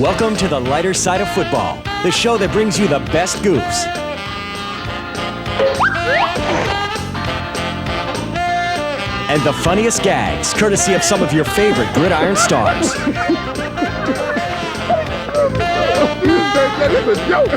Welcome to the lighter side of football, the show that brings you the best goofs. And the funniest gags, courtesy of some of your favorite gridiron stars. That is a joke.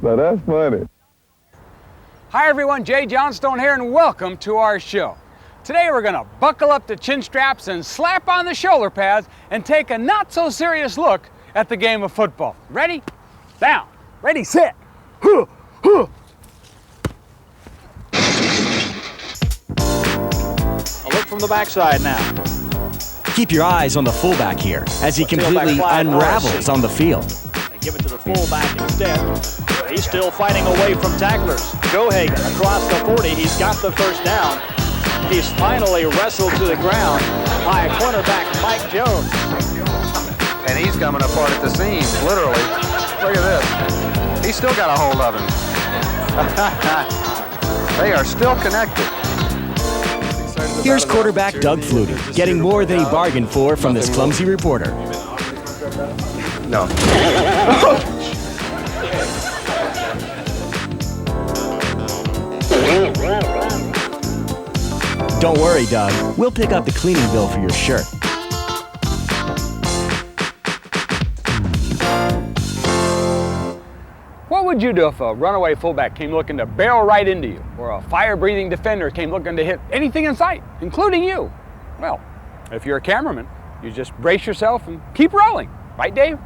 Now that's funny. Hi everyone, Jay Johnstone here and welcome to our show. Today we're going to buckle up the chin straps and slap on the shoulder pads and take a not so serious look at the game of football. Ready? Down. Ready, set. A look from the backside now. Keep your eyes on the fullback here as he completely unravels on the field. Give it to the fullback instead. He's still fighting away from tacklers. Gohagan across the 40. He's got the first down. He's finally wrestled to the ground by cornerback Mike Jones. And he's coming apart at the seams, literally. Look at this. He's still got a hold of him. They are still connected. Here's quarterback Doug Flutie, getting more than he bargained for from this clumsy reporter. No. Don't worry, Doug. We'll pick up the cleaning bill for your shirt. What would you do if a runaway fullback came looking to barrel right into you, or a fire-breathing defender came looking to hit anything in sight, including you? Well, if you're a cameraman, you just brace yourself and keep rolling. Right, Dave?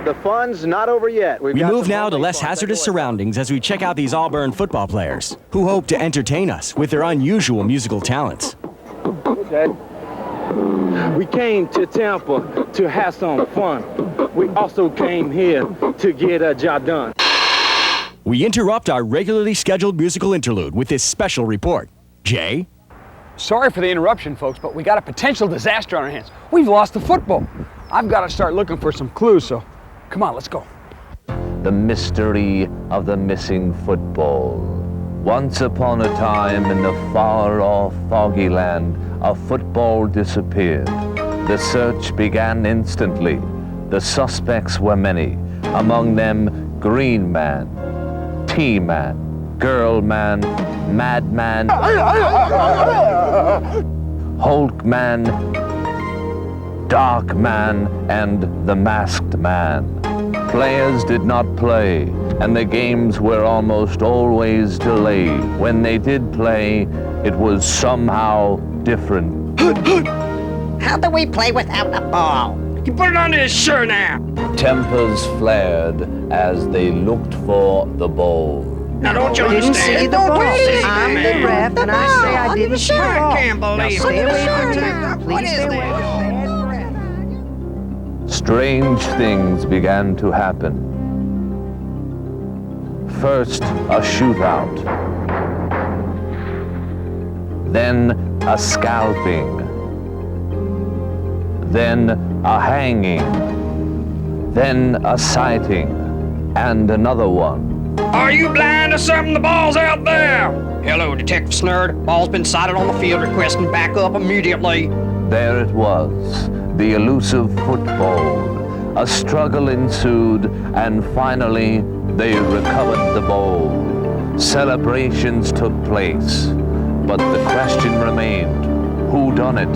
The fun's not over yet. We move now to less hazardous surroundings as we check out these Auburn football players who hope to entertain us with their unusual musical talents. We came to Tampa to have some fun. We also came here to get a job done. We interrupt our regularly scheduled musical interlude with this special report. Jay? Sorry for the interruption, folks, but we got a potential disaster on our hands. We've lost the football. I've got to start looking for some clues, so come on, let's go. The mystery of the missing football. Once upon a time in the far-off foggy land, a football disappeared. The search began instantly. The suspects were many, among them Green Man, T-Man, Girl Man, Madman, Hulk Man, Dark Man, and the Masked Man. Players did not play, and the games were almost always delayed. When they did play, it was somehow different. How do we play without a ball? You put it under his shirt now. Tempers flared as they looked for the ball. Now don't you didn't understand? see the ball. I'm the ref, and I say I didn't see the ball. I can't Now believe stay it. away from me. What Please is stay away that? from me. Strange things began to happen. First, a shootout. Then, a scalping. Then, a hanging. Then, a sighting. And another one. Are you blind or something? The ball's out there. Hello, Detective Snurd. Ball's been sighted on the field, requesting backup immediately. There it was, the elusive football. A struggle ensued, and finally, they recovered the ball. Celebrations took place, but the question remained, who done it?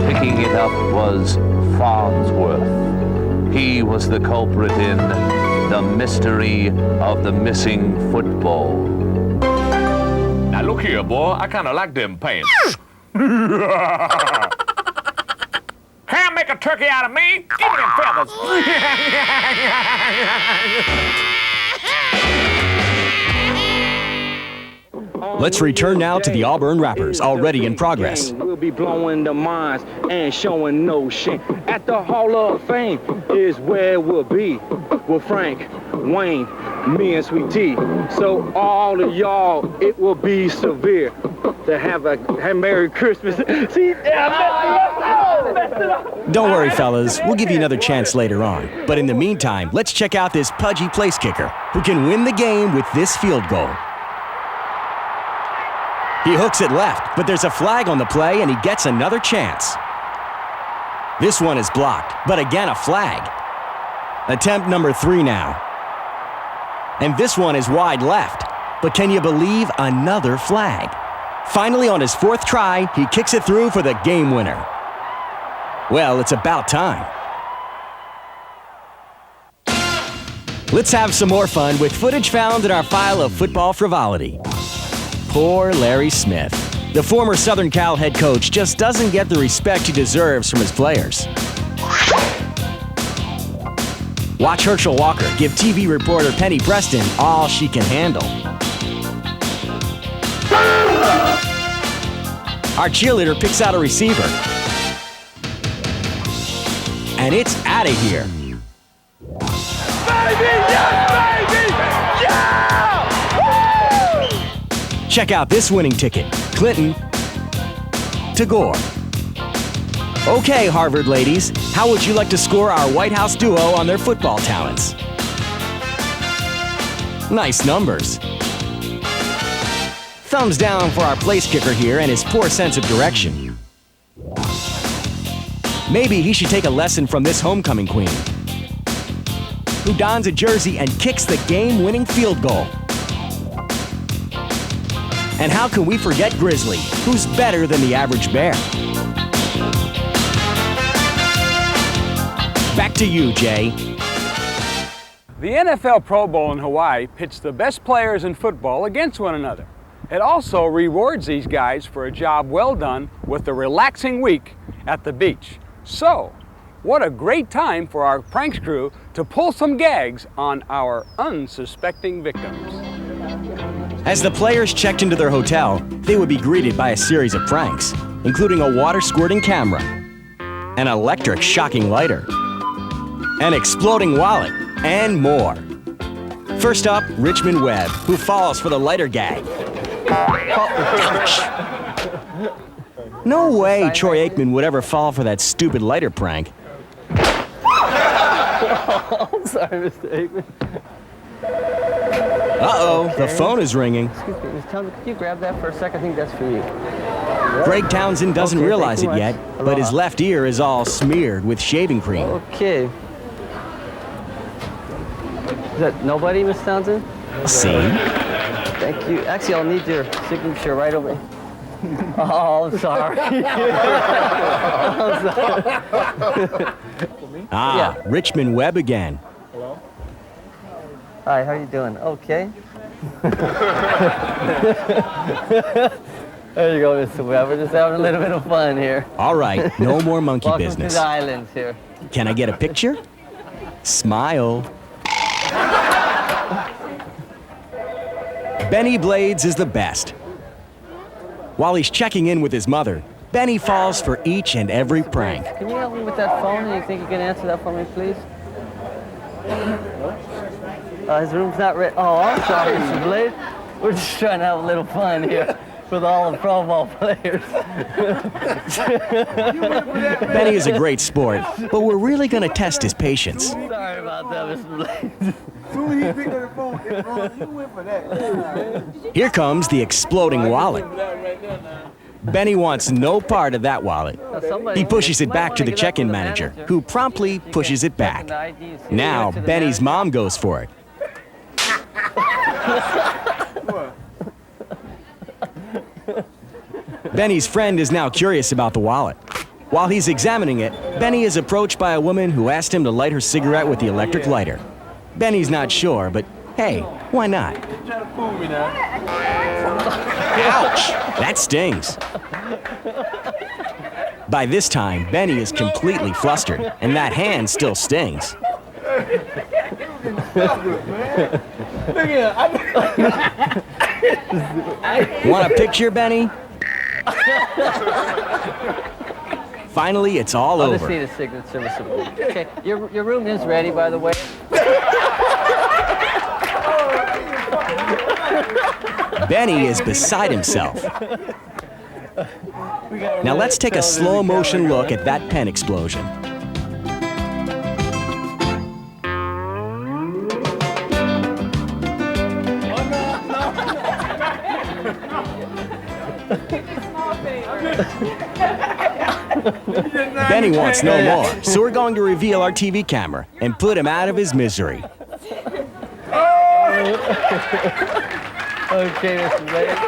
Picking it up was Farnsworth. He was the culprit in the mystery of the missing football. Now look here, boy, I kind of like them pants. Can't make a turkey out of me. Give me them feathers. Let's return now to the Auburn Rappers, already in progress. We'll be blowing the minds and showing no shame. At the Hall of Fame is where we'll be with Frank, Wayne, me, and Sweet Tea. So all of y'all, it will be severe to have a Merry Christmas. See, I messed it up. Don't worry, fellas. We'll give you another chance later on. But in the meantime, let's check out this pudgy place kicker who can win the game with this field goal. He hooks it left, but there's a flag on the play, and he gets another chance. This one is blocked, but again a flag. Attempt number 3 now. And this one is wide left, but can you believe another flag? Finally, on his 4th try, he kicks it through for the game winner. Well, it's about time. Let's have some more fun with footage found in our file of football frivolity. Poor Larry Smith. The former Southern Cal head coach just doesn't get the respect he deserves from his players. Watch Herschel Walker give TV reporter Penny Preston all she can handle. Our cheerleader picks out a receiver. And it's out of here. Baby, yes, baby! Yeah! Check out this winning ticket. Clinton to Gore. Okay, Harvard ladies, how would you like to score our White House duo on their football talents? Nice numbers. Thumbs down for our place kicker here and his poor sense of direction. Maybe he should take a lesson from this homecoming queen, who dons a jersey and kicks the game-winning field goal. And how can we forget Grizzly, who's better than the average bear? Back to you, Jay. The NFL Pro Bowl in Hawaii pits the best players in football against one another. It also rewards these guys for a job well done with a relaxing week at the beach. So, what a great time for our pranks crew to pull some gags on our unsuspecting victims. As the players checked into their hotel, they would be greeted by a series of pranks, including a water-squirting camera, an electric shocking lighter, an exploding wallet, and more. First up, Richmond Webb, who falls for the lighter gag. Ouch. No way Troy Aikman would ever fall for that stupid lighter prank. I'm sorry, Mr. Aikman. Uh-oh, the phone is ringing. Excuse me, Ms. Townsend, could you grab that for a second? I think that's for you. Greg Townsend doesn't realize it yet, but his left ear is all smeared with shaving cream. Okay. Is that nobody, Miss Townsend? See? Thank you. Actually, I'll need your signature right away. Oh, I'm sorry. I'm sorry. Richmond Webb again. Hello? Hi, how you doing? Okay. There you go, Mr. Webb. We're just having a little bit of fun here. All right, no more monkey Welcome business. to the islands here. Can I get a picture? Smile. Benny Blades is the best. While he's checking in with his mother, Benny falls for each and every prank. Can you help me with that phone? Do you think you can answer that for me, please? His room's not ready. Oh, I'm sorry, Mr. Blade. We're just trying to have a little fun here with all the Pro Bowl players. Benny is a great sport, but we're really going to test his patience. Sorry about that, Mr. Blade. Here comes the exploding wallet. Benny wants no part of that wallet. He pushes it back to the check-in manager, who promptly pushes it back. Now, Benny's mom goes for it. Benny's friend is now curious about the wallet. While he's examining it, Benny is approached by a woman who asked him to light her cigarette with the electric lighter. Benny's not sure, but hey, why not? Ouch! That stings. By this time, Benny is completely flustered, and that hand still stings. Want a picture, Benny? Finally, it's all over. I just need a signature, Mr. Blade. Okay, your room is ready, by the way. Benny is beside himself. Now let's take a slow motion look at that pen explosion. Benny wants no more, so we're going to reveal our TV camera and put him out of his misery. Okay, Mr. Blade.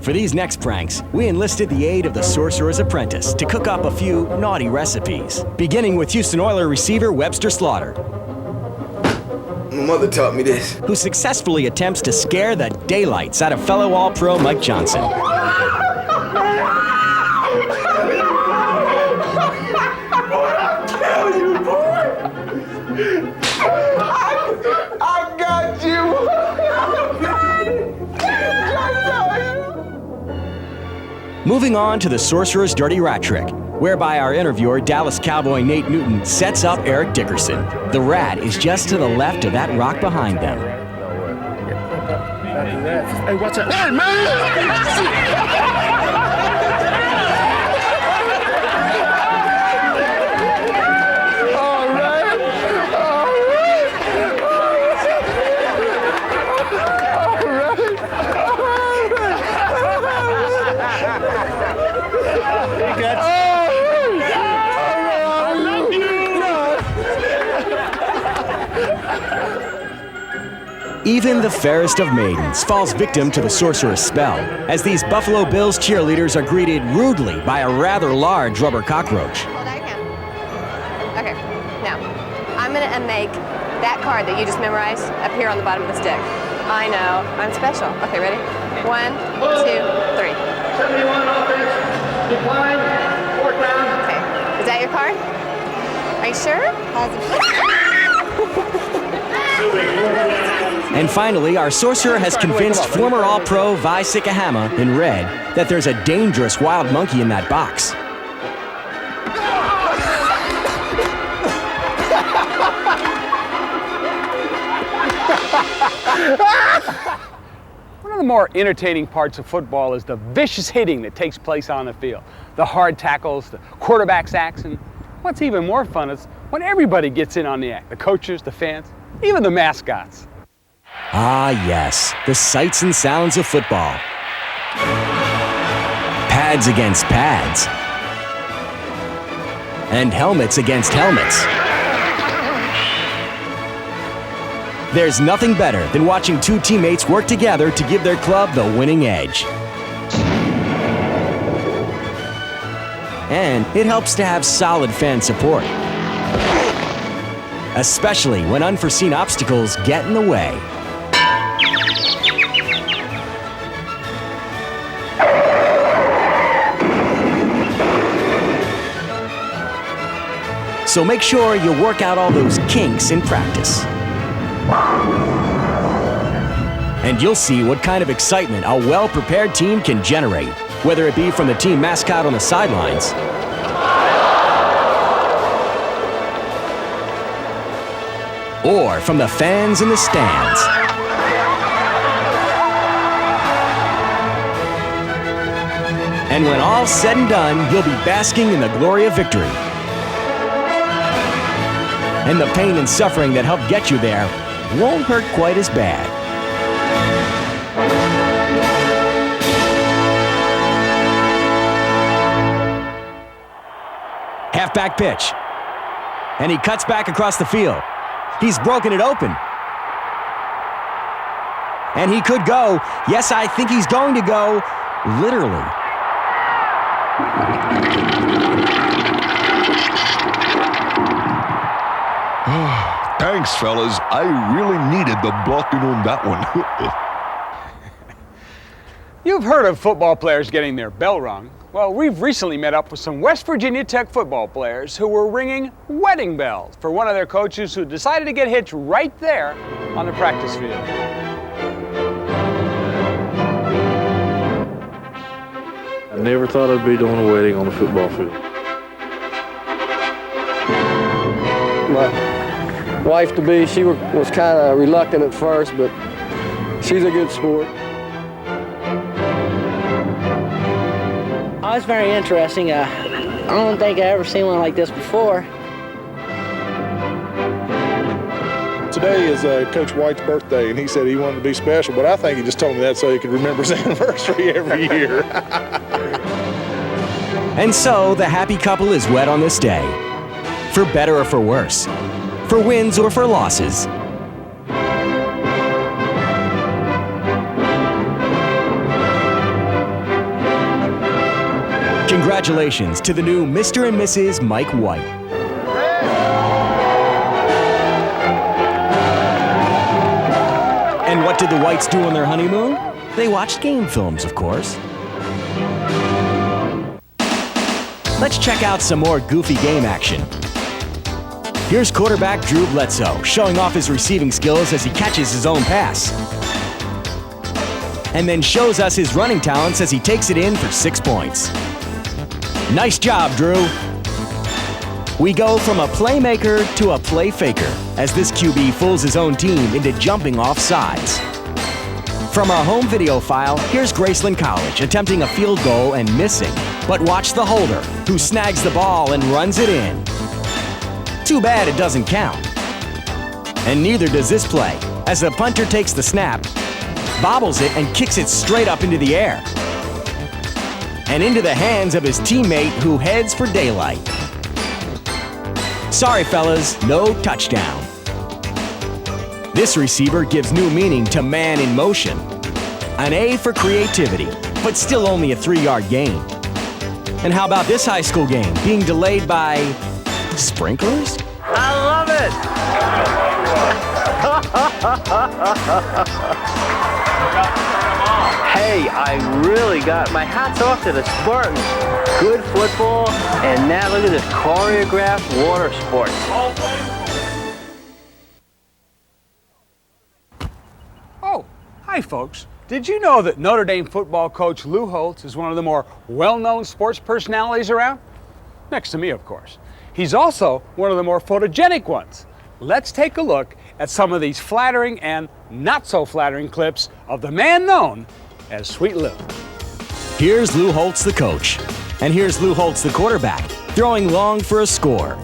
For these next pranks, we enlisted the aid of the Sorcerer's Apprentice to cook up a few naughty recipes, beginning with Houston Oilers receiver Webster Slaughter. My mother taught me this. Who successfully attempts to scare the daylights out of fellow All-Pro Mike Johnson. I got you. Moving on to the Sorcerer's Dirty Rat Trick, whereby our interviewer, Dallas Cowboy Nate Newton, sets up Eric Dickerson. The rat is just to the left of that rock behind them. Hey, watch out. Hey, man! Even the fairest of maidens falls victim to the sorcerer's spell, as these Buffalo Bills cheerleaders are greeted rudely by a rather large rubber cockroach. Hold that again. Okay, now, I'm gonna make that card that you just memorized appear on the bottom of the stick. I know, I'm special. Okay, ready? 1, 2, 3. 71 offense, decline, 4th down. Okay, is that your card? Are you sure? And finally, our sorcerer has convinced former All-Pro Vi Sikahama in red that there's a dangerous wild monkey in that box. One of the more entertaining parts of football is the vicious hitting that takes place on the field. The hard tackles, the quarterback sacks, and what's even more fun is when everybody gets in on the act. The coaches, the fans, even the mascots. Ah, yes, the sights and sounds of football. Pads against pads. And helmets against helmets. There's nothing better than watching two teammates work together to give their club the winning edge. And it helps to have solid fan support, especially when unforeseen obstacles get in the way. so make sure you work out all those kinks in practice. And you'll see what kind of excitement a well-prepared team can generate, whether it be from the team mascot on the sidelines or from the fans in the stands. And when all's said and done, you'll be basking in the glory of victory. And the pain and suffering that helped get you there won't hurt quite as bad. Halfback pitch. And he cuts back across the field. He's broken it open. And he could go. Yes, I think he's going to go. Literally. Thanks, fellas. I really needed the blocking on that one. You've heard of football players getting their bell rung. Well, we've recently met up with some West Virginia Tech football players who were ringing wedding bells for one of their coaches who decided to get hitched right there on the practice field. I never thought I'd be doing a wedding on the football field. My wife-to-be, she was kind of reluctant at first, but she's a good sport. Oh, it's very interesting. I don't think I ever seen one like this before. Today is Coach White's birthday, and he said he wanted to be special, but I think he just told me that so he could remember his anniversary every year. And so the happy couple is wed on this day. For better or for worse. For wins or for losses. Congratulations to the new Mr. and Mrs. Mike White. And what did the Whites do on their honeymoon? They watched game films, of course. Let's check out some more goofy game action. Here's quarterback Drew Bledsoe showing off his receiving skills as he catches his own pass. And then shows us his running talents as he takes it in for 6 points. Nice job, Drew. We go from a playmaker to a play faker as this QB fools his own team into jumping off sides. From our home video file, here's Graceland College attempting a field goal and missing. But watch the holder, who snags the ball and runs it in. Too bad it doesn't count. And neither does this play, as the punter takes the snap, bobbles it and kicks it straight up into the air. And into the hands of his teammate who heads for daylight. Sorry, fellas, no touchdown. This receiver gives new meaning to man in motion. An A for creativity, but still only a 3-yard gain. And how about this high school game being delayed by sprinklers? I love it! Hey, I really got my hats off to the Spartans. Good football, and now look at this choreographed water sports. Oh, hi folks. Did you know that Notre Dame football coach Lou Holtz is one of the more well-known sports personalities around? Next to me, of course. He's also one of the more photogenic ones. Let's take a look at some of these flattering and not so flattering clips of the man known as Sweet Lou. Here's Lou Holtz, the coach. And here's Lou Holtz, the quarterback, throwing long for a score.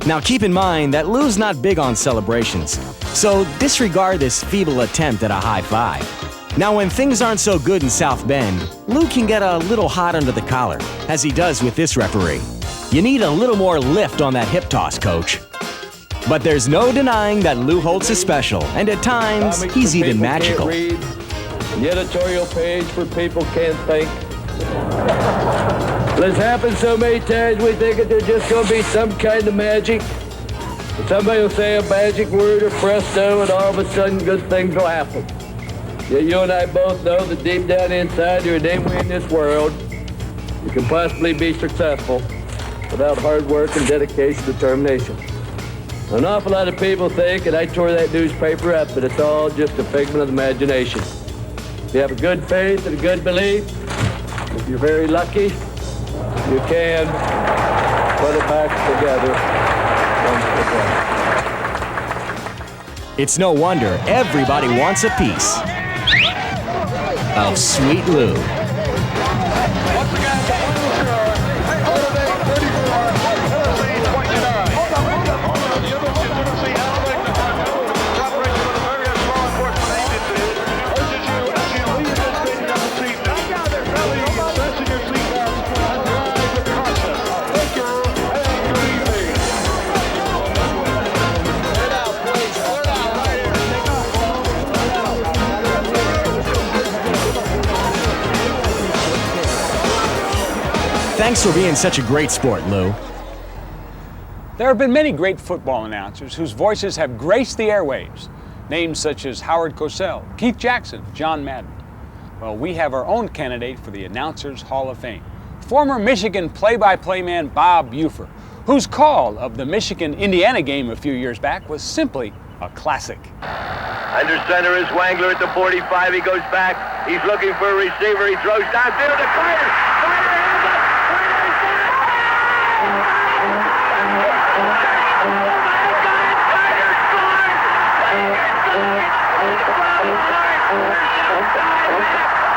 Now keep in mind that Lou's not big on celebrations, so disregard this feeble attempt at a high five. Now when things aren't so good in South Bend, Lou can get a little hot under the collar, as he does with this referee. You need a little more lift on that hip toss, coach. But there's no denying that Lou Holtz is special, and at times, he's even magical. The editorial page for people can't think. It's happened so many times we think that there's just going to be some kind of magic. Somebody will say a magic word or presto and all of a sudden good things will happen. Yet you and I both know that deep down inside you're anywhere in this world you can possibly be successful. without hard work and dedication and determination. An awful lot of people think that I tore that newspaper up, but it's all just a figment of the imagination. If you have a good faith and a good belief, if you're very lucky, you can put it back together. It's no wonder everybody wants a piece of Sweet Lou. Thanks for being such a great sport, Lou. There have been many great football announcers whose voices have graced the airwaves. Names such as Howard Cosell, Keith Jackson, John Madden. Well, we have our own candidate for the Announcers Hall of Fame, former Michigan play-by-play man Bob Buford, whose call of the Michigan-Indiana game a few years back was simply a classic. Under center is Wangler at the 45. He goes back. He's looking for a receiver. He throws downfield to Carter.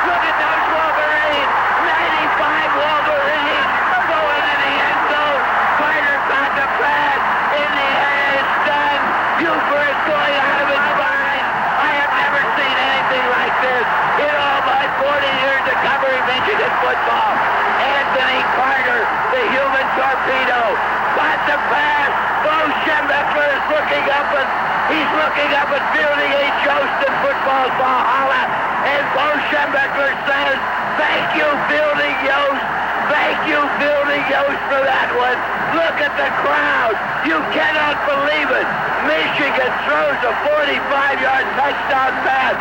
Look at those Wolverines! 95 Wolverines going in the end zone. Carter got the pass. Indiana is done. Buford is going out of his mind. I have never seen anything like this in all my 40 years of covering Michigan football. Anthony Carter, the human torpedo, got the pass. Bo Schembechler is looking up and he's looking up at Fielding H. Yost in football's Valhalla. And Bo Schembechler says, thank you, Fielding Yost. Thank you, Fielding Yost, for that one. Look at the crowd. You cannot believe it. Michigan throws a 45-yard touchdown pass.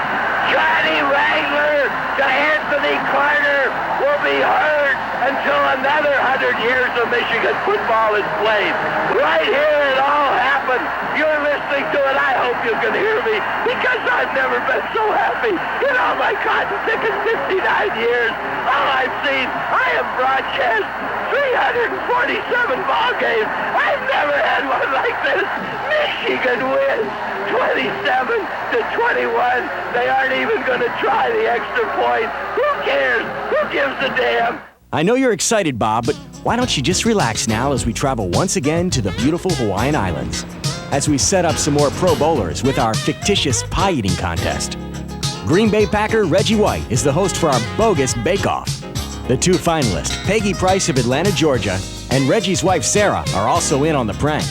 Johnny Wangler to Anthony Carter will be heard until another 100 years of Michigan football is played. Right here it all happened. You're listening to it. I hope you can hear me because I've never been so happy in all my cotton picking 59 years. All I've seen, I have broadcast 347 ball games. I've never had one like this. Michigan wins 27-21. They aren't even going to try the extra point. Who cares? Who gives a damn? I know you're excited, Bob, but why don't you just relax now as we travel once again to the beautiful Hawaiian Islands, as we set up some more Pro Bowlers with our fictitious pie-eating contest. Green Bay Packer Reggie White is the host for our bogus bake-off. The two finalists, Peggy Price of Atlanta, Georgia, and Reggie's wife, Sarah, are also in on the prank.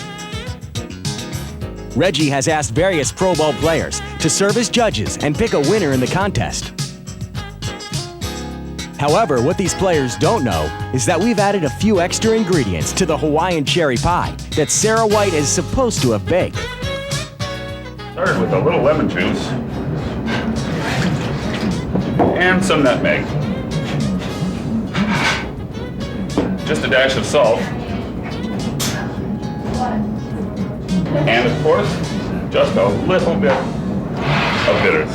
Reggie has asked various Pro Bowl players to serve as judges and pick a winner in the contest. However, what these players don't know is that we've added a few extra ingredients to the Hawaiian cherry pie that Sarah White is supposed to have baked. Started with a little lemon juice and some nutmeg. Just a dash of salt. And of course, just a little bit of bitters.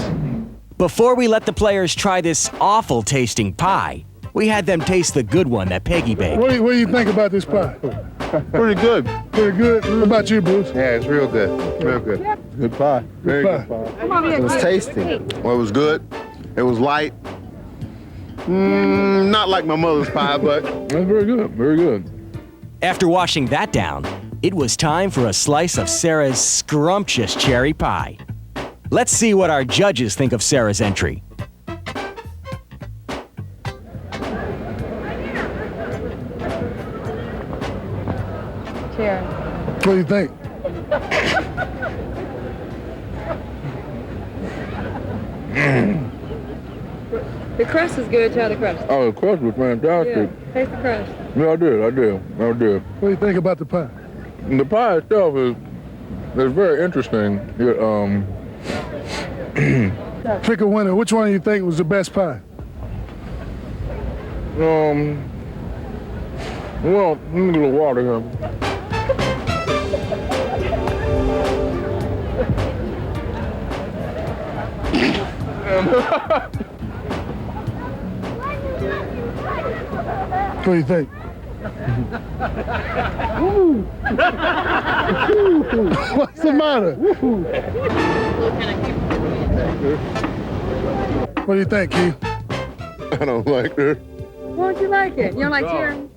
Before we let the players try this awful tasting pie, we had them taste the good one that Peggy baked. What do you think about this pie? Pretty good. Pretty good. What about you, Bruce? Yeah, it's real good. Real good. Good pie. Very good pie. It was tasty. Well, it was good. It was light. Not like my mother's pie, but that's very good. Very good. After washing that down, it was time for a slice of Sarah's scrumptious cherry pie. Let's see what our judges think of Sarah's entry. Cheers. What do you think? The crust is good. Try the crust. Oh, the crust was fantastic. Yeah, taste the crust. Yeah, I did. What do you think about the pie? The pie itself is very interesting. Pick a winner. Which one do you think was the best pie? Well, let me get a little water here. What do you think? What's the matter? What do you think, Keith? I don't like her. Why don't you like it? You don't like cheering?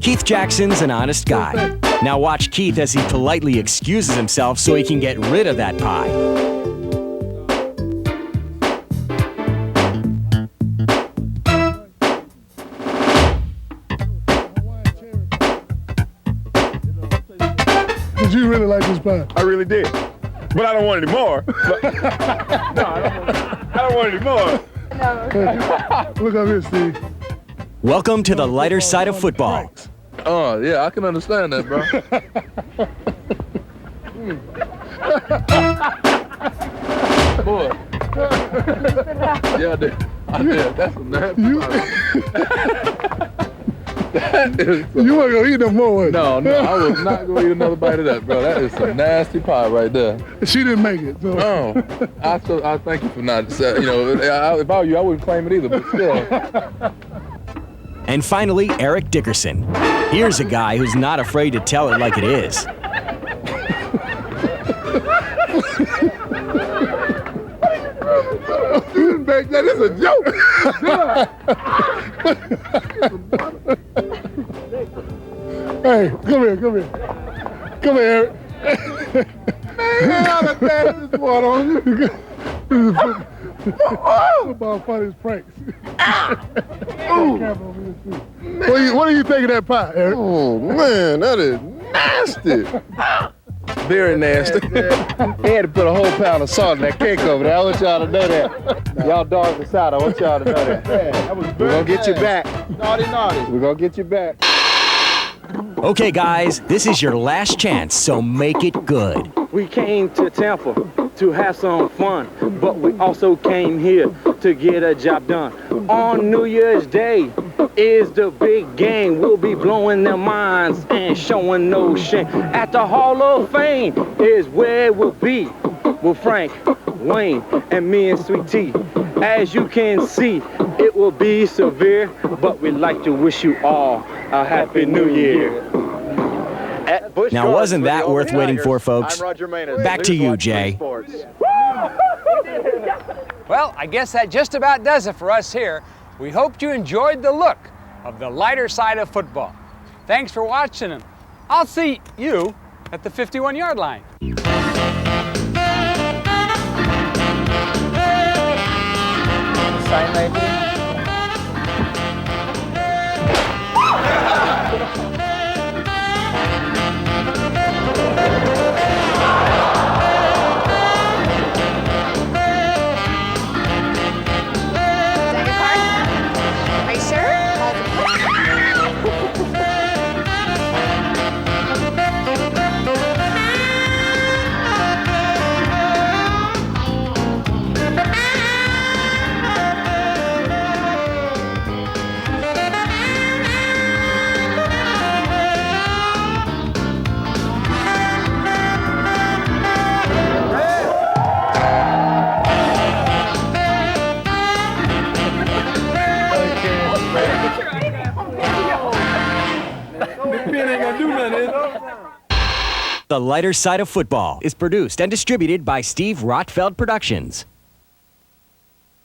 Keith Jackson's an honest guy. Now watch Keith as he politely excuses himself so he can get rid of that pie. Did you really like this pie? I really did. But I don't want any more. No, I don't want any more. Look up here, Steve. Welcome to the lighter side of football. Oh, yeah, I can understand that, bro. Boy. Yeah, I did. That's a nasty You weren't going to eat no more, No, I was not going to eat another bite of that, bro. That is some nasty pie right there. She didn't make it. So. No. I thank you for not, if I were you, I wouldn't claim it either, but still. And finally, Eric Dickerson. Here's a guy who's not afraid to tell it like it is. That is a joke. Hey, come here. Come here, Eric. Man, I'll pass this one on you. Football funniest pranks. What do you think of that pie, Eric? Oh, man, that is nasty. Very nasty. He had to put a whole pound of salt in that cake over there. I want y'all to know that. Y'all dogs aside, I want y'all to know that. We're going to get you back. Naughty. We're going to get you back. Okay, guys, this is your last chance, so make it good. We came to Tampa to have some fun, but we also came here to get a job done. On New Year's Day is the big game. We'll be blowing their minds and showing no shame. At the Hall of Fame is where we'll be with Frank, Wayne, and me and Sweet Tea. As you can see, it will be severe, but we'd like to wish you all a Happy New Year. Now, wasn't that worth waiting for, folks? Back to you, Jay. Well, I guess that just about does it for us here. We hope you enjoyed the look of the lighter side of football. Thanks for watching, and I'll see you at the 51-yard line. Sign right here. Are you sure? The Lighter Side of Football is produced and distributed by Steve Rotfeld Productions.